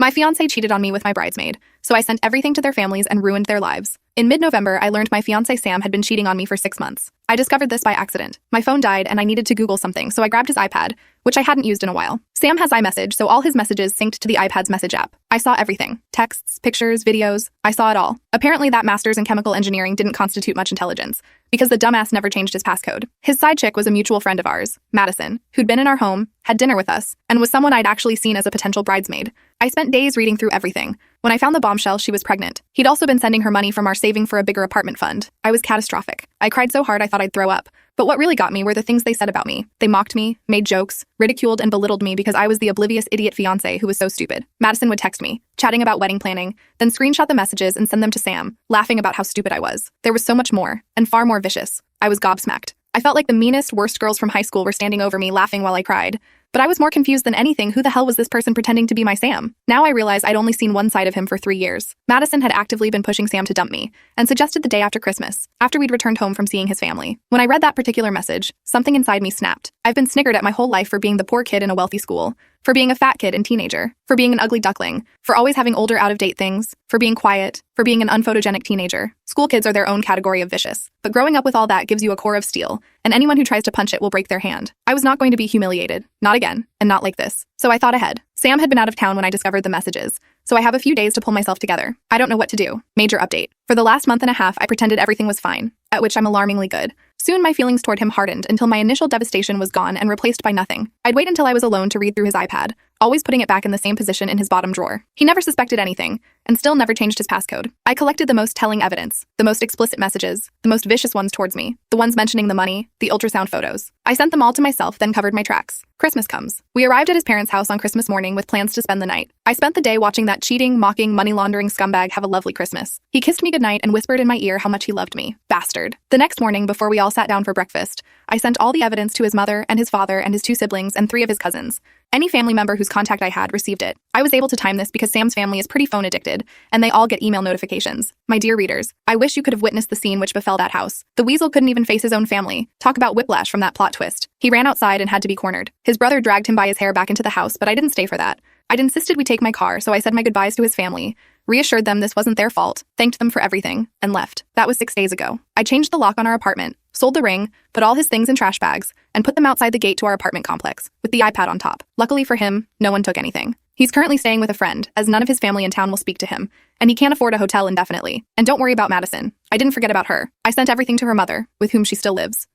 My fiancé cheated on me with my bridesmaid, so I sent everything to their families and ruined their lives. In mid-November, I learned my fiancé Sam had been cheating on me for 6 months. I discovered this by accident. My phone died and I needed to Google something, so I grabbed his iPad, which I hadn't used in a while. Sam has iMessage, so all his messages synced to the iPad's message app. I saw everything. Texts, pictures, videos. I saw it all. Apparently that master's in chemical engineering didn't constitute much intelligence, because the dumbass never changed his passcode. His side chick was a mutual friend of ours, Madison, who'd been in our home, had dinner with us, and was someone I'd actually seen as a potential bridesmaid. I spent days reading through everything. When I found the bombshell, she was pregnant. He'd also been sending her money from our saving for a bigger apartment fund. I was catastrophic. I cried so hard I thought I'd throw up. But what really got me were the things they said about me. They mocked me, made jokes, ridiculed and belittled me because I was the oblivious idiot fiancé who was so stupid. Madison would text me, chatting about wedding planning, then screenshot the messages and send them to Sam, laughing about how stupid I was. There was so much more, and far more vicious. I was gobsmacked. I felt like the meanest, worst girls from high school were standing over me laughing while I cried. But I was more confused than anything. Who the hell was this person pretending to be my Sam? Now I realize I'd only seen one side of him for 3 years. Madison had actively been pushing Sam to dump me, and suggested the day after Christmas, after we'd returned home from seeing his family. When I read that particular message, something inside me snapped. I've been snickered at my whole life for being the poor kid in a wealthy school, for being a fat kid and teenager, for being an ugly duckling, for always having older out-of-date things, for being quiet, for being an unphotogenic teenager. School kids are their own category of vicious. But growing up with all that gives you a core of steel, and anyone who tries to punch it will break their hand. I was not going to be humiliated. Not again, and not like this. So I thought ahead. Sam had been out of town when I discovered the messages, so I have a few days to pull myself together. I don't know what to do. Major update. For the last month and a half, I pretended everything was fine, at which I'm alarmingly good. Soon my feelings toward him hardened until my initial devastation was gone and replaced by nothing. I'd wait until I was alone to read through his iPad, always putting it back in the same position in his bottom drawer. He never suspected anything, and still never changed his passcode. I collected the most telling evidence, the most explicit messages, the most vicious ones towards me, the ones mentioning the money, the ultrasound photos. I sent them all to myself, then covered my tracks. Christmas comes. We arrived at his parents' house on Christmas morning with plans to spend the night. I spent the day watching that cheating, mocking, money-laundering scumbag have a lovely Christmas. He kissed me goodnight and whispered in my ear how much he loved me. Bastard. The next morning, before we all sat down for breakfast, I sent all the evidence to his mother and his father and his 2 siblings and 3 of his cousins. Any family member whose contact I had received it. I was able to time this because Sam's family is pretty phone addicted, and they all get email notifications. My dear readers, I wish you could have witnessed the scene which befell that house. The weasel couldn't even face his own family. Talk about whiplash from that plot twist. He ran outside and had to be cornered. His brother dragged him by his hair back into the house, but I didn't stay for that. I'd insisted we take my car, so I said my goodbyes to his family, reassured them this wasn't their fault, thanked them for everything, and left. That was 6 days ago. I changed the lock on our apartment, sold the ring, put all his things in trash bags, and put them outside the gate to our apartment complex, with the iPad on top. Luckily for him, no one took anything. He's currently staying with a friend, as none of his family in town will speak to him, and he can't afford a hotel indefinitely. And don't worry about Madison. I didn't forget about her. I sent everything to her mother, with whom she still lives.